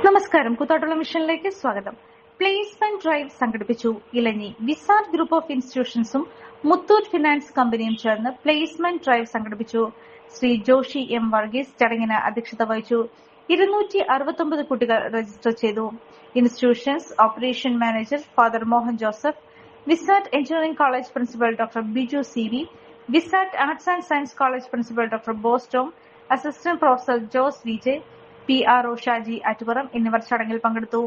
നമസ്കാരം. കൂത്താട്ടുള്ള മിഷനിലേക്ക് സ്വാഗതം. Placement drive സംഘടിപ്പിച്ചു. ഇലഞ്ഞി വിസാർഡ് ഗ്രൂപ്പ് ഓഫ് ഇൻസ്റ്റിറ്റ്യൂഷൻസും മുത്തൂറ്റ് ഫിനാൻസ് കമ്പനിയും ചേർന്ന് പ്ലേസ്മെന്റ് ഡ്രൈവ് സംഘടിപ്പിച്ചു. ശ്രീ ജോഷി എം വർഗീസ് ചടങ്ങിന് അധ്യക്ഷത വഹിച്ചു. 269 കുട്ടികൾ രജിസ്റ്റർ ചെയ്തു. Institutions operation manager father Mohan Joseph, wizard engineering college principal doctor Biju C V, wizard arts and science college principal doctor ബോസ്റ്റോം, assistant professor Jose Vijay, PRO Shaji Attupuram എന്നിവർ ചടങ്ങിൽ പങ്കെടുത്തു.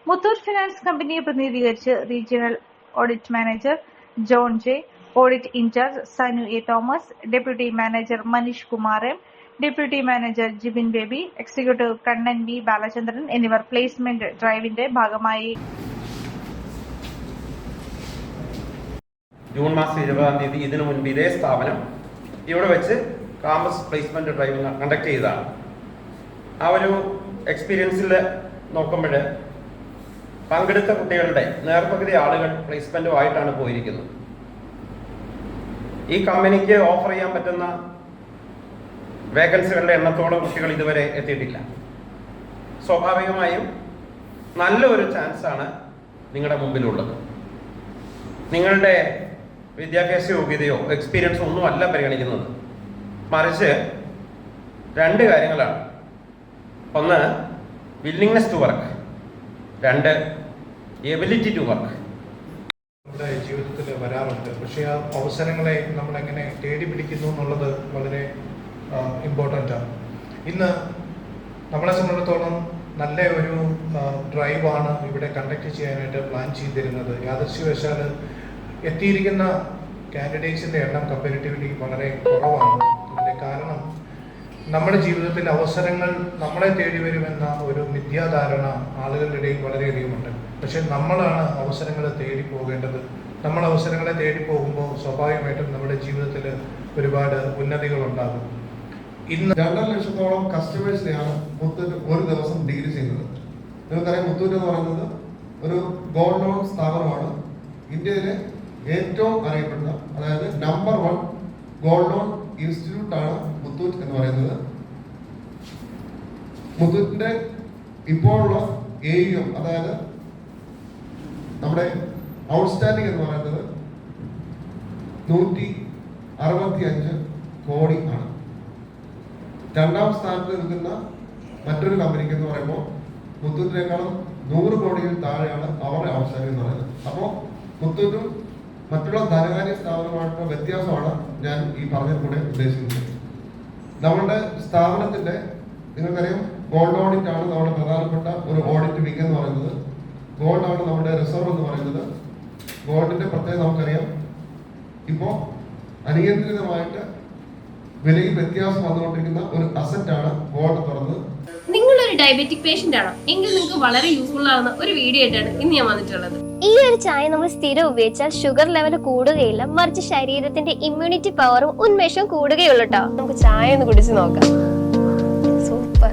മുത്തൂറ്റ് ഫിനാൻസ് കമ്പനിയെ പ്രതിനിധീകരിച്ച് regional audit manager John J, audit incharge Sanu A Thomas, deputy manager Manish Kumar M, deputy manager Jibin Baby, executive Kannan V Balachandran എന്നിവർ placement ഡ്രൈവിന്റെ ഭാഗമായി. June മാസം 20-ാം തീയതി ഇതിനു മുൻപ് ഇതേ സ്ഥാപനം ഇവിടെ വെച്ച് കാമ്പസ് പ്ലേസ്മെന്റ് ഡ്രൈവ് കണ്ടക്ട് ചെയ്തതാണ്. ആ ഒരു എക്സ്പീരിയൻസിൽ നോക്കുമ്പോൾ പങ്കെടുത്ത കുട്ടികളുടെ നേർപകുതി ആളുകൾ പ്ലേസ്മെന്റുമായിട്ടാണ് പോയിരിക്കുന്നത്. ഈ കമ്പനിക്ക് ഓഫർ ചെയ്യാൻ പറ്റുന്ന വേക്കൻസികളുടെ എണ്ണത്തോളം കുട്ടികൾ ഇതുവരെ എത്തിയിട്ടില്ല. സ്വാഭാവികമായും നല്ലൊരു ചാൻസാണ് നിങ്ങളുടെ മുമ്പിലുള്ളത്. നിങ്ങളുടെ വിദ്യാഭ്യാസ യോഗ്യതയോ എക്സ്പീരിയൻസോ ഒന്നും അല്ല പരിഗണിക്കുന്നത്, മറിച്ച് രണ്ട് കാര്യങ്ങളാണ്. ഒന്ന്, വില്ലിങ്നെസ് ടു വർക്ക്. രണ്ട്, എബിലിറ്റി ടു വർക്ക്. നമ്മുടെ ജീവിതത്തിൽ വരാറുണ്ട്. പക്ഷേ ആ അവസരങ്ങളെ നമ്മൾ എങ്ങനെ തേടി പിടിക്കുന്നു എന്നുള്ളത് വളരെ ഇമ്പോർട്ടൻ്റ് ആണ്. ഇന്ന് നമ്മളെ സംബന്ധിച്ചിടത്തോളം നല്ല ഒരു ഡ്രൈവാണ് ഇവിടെ കണ്ടക്ട് ചെയ്യാനായിട്ട് പ്ലാൻ ചെയ്തിരുന്നത്. യാദൃശ്യവശാൽ എത്തിയിരിക്കുന്ന കാൻഡിഡേറ്റ്സിൻ്റെ എണ്ണം കമ്പാരിറ്റീവ്ലി വളരെ കുറവാണ്. അതിൻ്റെ കാരണം നമ്മുടെ ജീവിതത്തിൽ അവസരങ്ങൾ നമ്മളെ തേടി വരുമെന്ന ഒരു മിഥ്യാധാരണ ആളുകളുടെ ഇടയിൽ വളരെയധികമുണ്ട്. പക്ഷെ നമ്മളാണ് അവസരങ്ങൾ തേടി പോകേണ്ടത്. നമ്മൾ അവസരങ്ങളെ തേടി പോകുമ്പോൾ സ്വാഭാവികമായിട്ടും നമ്മുടെ ജീവിതത്തിൽ ഒരുപാട് ഉന്നതികളുണ്ടാകും. ഇന്ന് 2.5 ലക്ഷത്തോളം കസ്റ്റമേഴ്സിനെയാണ് മുത്തൂറ്റ് ഒരു ദിവസം ഡീൽ ചെയ്യുന്നത്. നിങ്ങൾക്കറിയാം, മുത്തൂറ്റ് എന്ന് പറയുന്നത് ഒരു ഗോൾഡ് ലോൺ സ്ഥാപനമാണ്. ഇന്ത്യയിലെ ഏറ്റവും അറിയപ്പെടുന്ന, അതായത് നമ്പർ 1 ഗോൾഡ് ലോൺ ഇൻസ്റ്റിറ്റ്യൂട്ടാണ് മുത്തൂറ്റ് എന്ന് പറയുന്നത്. മുത്തൂറ്റിന്റെ ഇപ്പോഴുള്ള AUM, അതായത് നമ്മുടെ ഔട്ട്സ്റ്റാൻഡിംഗ് എന്ന് പറയുന്നത് 165 കോടി ആണ്. രണ്ടാം സ്ഥാനത്ത് നിൽക്കുന്ന മറ്റൊരു കമ്പനിക്ക് എന്ന് പറയുമ്പോൾ മുത്തൂറ്റിനേക്കാളും 100 കോടിയിൽ താഴെയാണ് അവരുടെ ഔട്ട്സ്റ്റാൻഡിംഗ് എന്ന് പറയുന്നത്. അപ്പോൾ മുത്തൂറ്റും മറ്റുള്ള ധനകാര്യ സ്ഥാപനമായിട്ടുള്ള വ്യത്യാസമാണ് ഞാൻ ഈ പറഞ്ഞതിലൂടെ ഉദ്ദേശിക്കുന്നത്. നമ്മുടെ സ്ഥാപനത്തിന്റെ, നിങ്ങൾക്കറിയാം, ഗോൾഡ് ഓഡിറ്റ് ആണ് നമ്മുടെ പ്രധാനപ്പെട്ട ഒരു ഓഡിറ്റ് വിങ് എന്ന് പറയുന്നത്. ഗോൾഡ് ആണ് നമ്മുടെ റിസർവ് എന്ന് പറയുന്നത്. ഗോൾഡിന്റെ പ്രത്യേകത നമുക്കറിയാം, ഇപ്പോൾ അനിയന്ത്രിതമായിട്ട് വിലയിൽ വ്യത്യാസം വന്നുകൊണ്ടിരിക്കുന്ന ഒരു അസറ്റാണ് ഗോൾഡ് തുറന്നത്. നിങ്ങളൊരു ഡയബറ്റിക് പേഷ്യന്റ് ആണോ എങ്കിൽ നിങ്ങൾക്ക് വളരെ യൂസ്ഫുൾ ആവുന്ന ഒരു വീഡിയോ ആയിട്ടാണ് ഇന്ന് ഞാൻ വന്നിട്ടുള്ളത്. ഈ ഒരു ചായ നമ്മൾ സ്ഥിരം ഉപയോഗിച്ചാൽ ഷുഗർ ലെവൽ കൂടുകയില്ല, മറിച്ച് ശരീരത്തിന്റെ ഇമ്മ്യൂണിറ്റി പവറും ഉന്മേഷവും കൂടുകയുള്ളൂ കേട്ടോ. നമുക്ക് ചായ ഒന്ന് കുടിച്ച് നോക്കാം. സൂപ്പർ.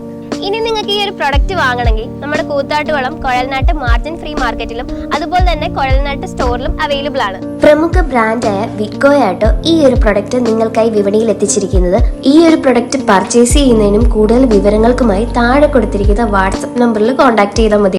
ഇനി നിങ്ങൾക്ക് ഈ ഒരു പ്രൊഡക്റ്റ് വാങ്ങണമെങ്കിൽ നമ്മുടെ കൂത്താട്ടുകുളം കുഴൽനാട്ട് മാർജിൻ ഫ്രീ മാർക്കറ്റിലും അതുപോലെ തന്നെ കുഴൽനാട്ട് സ്റ്റോറിലും അവൈലബിൾ ആണ്. പ്രമുഖ ബ്രാൻഡായ വിക്കോയാട്ടോ ഈ ഒരു പ്രൊഡക്റ്റ് നിങ്ങൾക്കായി വിപണിയിൽ എത്തിച്ചിരിക്കുന്നത്. ഈ ഒരു പ്രൊഡക്റ്റ് പർച്ചേസ് ചെയ്യുന്നതിനും കൂടുതൽ വിവരങ്ങൾക്കുമായി താഴെ കൊടുത്തിരിക്കുന്ന വാട്സ്ആപ്പ് നമ്പറിൽ കോൺടാക്ട് ചെയ്താൽ മതി.